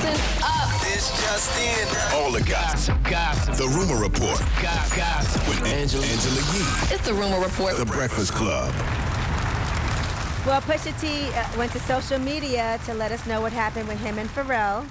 Listen up. This just in. All the gossip. The Rumor Report. Gossip. With Angela Yee. It's the Rumor Report. The Breakfast Club. Well, Pusha T went to social media to let us know what happened with him and Pharrell.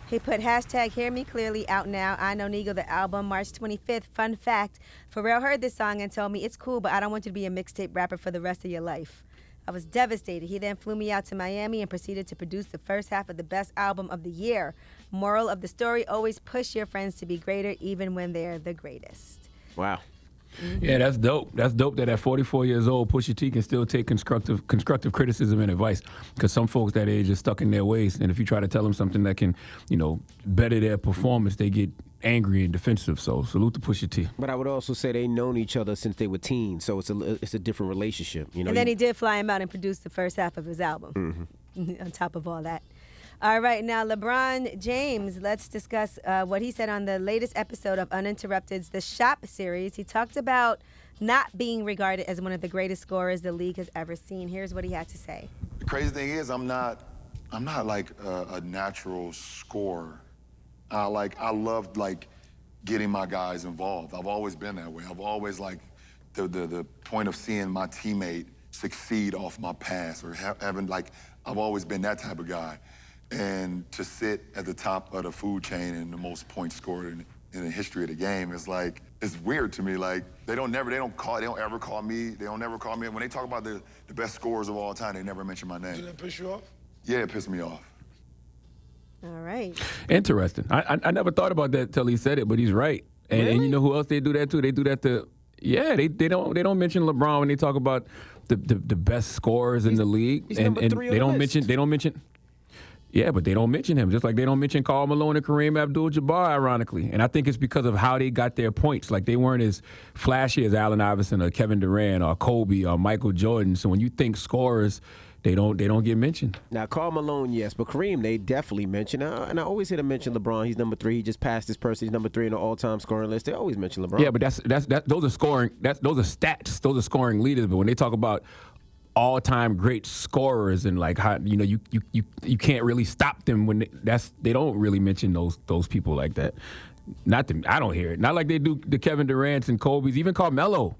He put hashtag Hear Me Clearly out now. I Know Nigo, the album, March 25th. Fun fact, Pharrell heard this song and told me, it's cool, but I don't want you to be a mixtape rapper for the rest of your life. I was devastated. He then flew me out to Miami and proceeded to produce the first half of the best album of the year. Moral of the story, always push your friends to be greater even when they're the greatest. Wow. Mm-hmm. Yeah, that's dope. That's dope that at 44 years old, Pusha T can still take constructive criticism and advice. Because some folks that age are stuck in their ways, and if you try to tell them something that can, better their performance, they get angry and defensive. So salute to Pusha T. But I would also say they've known each other since they were teens, so it's a different relationship. And then he did fly him out and produce the first half of his album. Mm-hmm. On top of all that. All right, now LeBron James, let's discuss what he said on the latest episode of Uninterrupted's The Shop series. He talked about not being regarded as one of the greatest scorers the league has ever seen. Here's what he had to say. The crazy thing is, I'm not like a natural scorer. I loved getting my guys involved. I've always been that way. I've always the point of seeing my teammate succeed off my pass or having I've always been that type of guy. And to sit at the top of the food chain and the most points scored in the history of the game is it's weird to me. They don't ever call me. They don't never call me. When they talk about the best scorers of all time, they never mention my name. Did that piss you off? Yeah, it pissed me off. All right. Interesting. I never thought about that till he said it, but he's right. And, really? and you know who else they do that to? They do that to they don't mention LeBron when they talk about the best scorers in the league. He's and number 3 on they the don't list. mention. Yeah, but they don't mention him, just like they don't mention Karl Malone and Kareem Abdul-Jabbar, ironically. And I think it's because of how they got their points. They weren't as flashy as Allen Iverson or Kevin Durant or Kobe or Michael Jordan. So when you think scorers, they don't get mentioned. Now, Karl Malone, yes, but Kareem, they definitely mention. And I always hear them mention LeBron. He's number 3. He just passed this person. He's number 3 in the all-time scoring list. They always mention LeBron. Yeah, but those are scoring. Those are stats. Those are scoring leaders. But when they talk about all-time great scorers and how you can't really stop them when they don't really mention those people like that. Not them. I don't hear it. Not like they do the Kevin Durant's and Kobe's. Even Carmelo,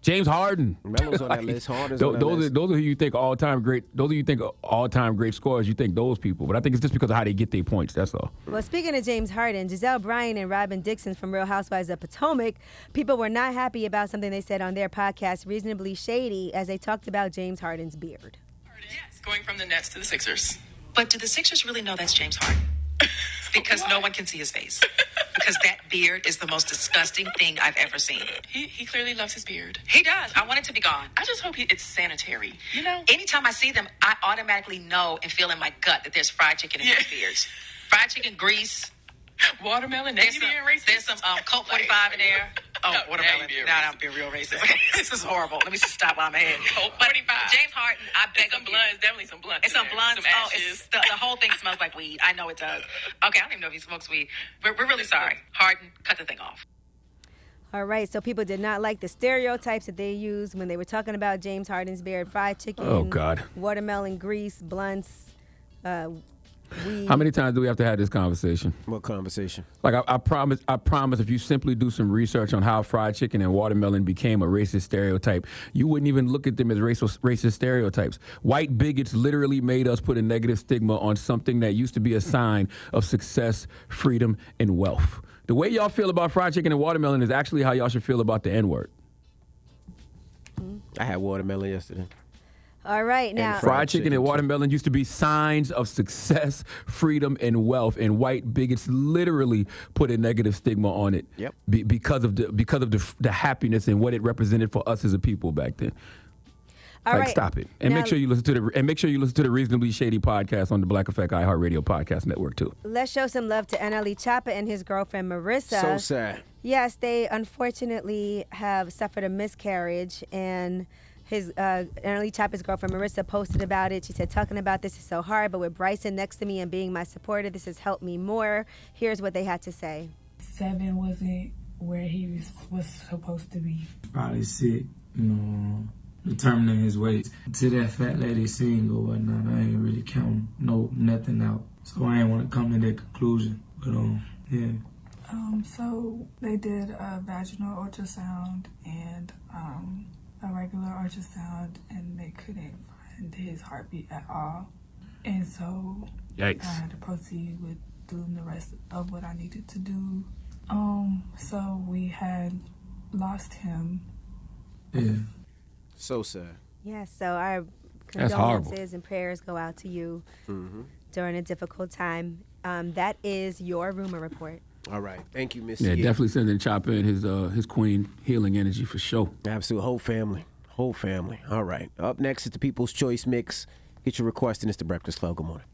James Harden. Melo's on that list. Harden's on that list. Those are who you think all-time great. Those are you think all-time great scorers. You think those people, but I think it's just because of how they get their points. That's all. Well, speaking of James Harden, Giselle Bryant and Robin Dixon from Real Housewives of Potomac, people were not happy about something they said on their podcast, Reasonably Shady, as they talked about James Harden's beard. Yes, going from the Nets to the Sixers. But do the Sixers really know that's James Harden? Because no one can see his face. Because that beard is the most disgusting thing I've ever seen. He clearly loves his beard. He does. I want it to be gone. I just hope it's sanitary. Anytime I see them, I automatically know and feel in my gut that there's fried chicken in those beards. Fried chicken, grease, watermelon. There's some Colt 45 in there. Oh, No, watermelon. Now I'm being real racist. Okay, this is horrible. Let me just stop while I'm ahead. Colt But 45. James Harden, I beg Some of blunt. you. It's definitely some blunt. It's some blunts. Some Oh, ashes. the whole thing smells like weed. I know it does. Okay, I don't even know if he smokes weed. We're really sorry. Harden, cut the thing off. All right, so people did not like the stereotypes that they used when they were talking about James Harden's beard, fried chicken, Oh, God. watermelon grease, blunts, weed. How many times do we have to have this conversation? What conversation? I promise if you simply do some research on how fried chicken and watermelon became a racist stereotype, you wouldn't even look at them as racist stereotypes. White bigots literally made us put a negative stigma on something that used to be a sign of success, freedom, and wealth. The way y'all feel about fried chicken and watermelon is actually how y'all should feel about the N-word. I had watermelon yesterday. All right, now. Fried chicken and watermelon used to be signs of success, freedom, and wealth, and white bigots literally put a negative stigma on it. Yep. Because of the happiness and what it represented for us as a people back then. All right. Stop it, and Now- make sure you listen to the Reasonably Shady podcast on the Black Effect iHeartRadio podcast network too. Let's show some love to NLE Choppa and his girlfriend Marissa. So sad. Yes, they unfortunately have suffered a miscarriage, and his NLE Choppa's girlfriend Marissa posted about it. She said, "Talking about this is so hard, but with Bryson next to me and being my supporter, this has helped me more." Here's what they had to say. 7 wasn't where he was supposed to be. Probably sick, determining his weight. To that fat lady single or whatnot, I ain't really counting nothing out. So I didn't want to come to that conclusion. But, yeah. So they did a vaginal ultrasound and a regular ultrasound, and they couldn't find his heartbeat at all. And so Yikes. I had to proceed with doing the rest of what I needed to do. So we had lost him. Yeah. So sad. Yes, so our That's horrible. condolences and prayers go out to you during a difficult time. That is your rumor report. All right. Thank you, Miss. Yeah, definitely sending Chopper in his queen healing energy for sure. Absolute whole family. Whole family. All right. Up next is the People's Choice Mix. Get your request, and it's the Breakfast Club. Good morning.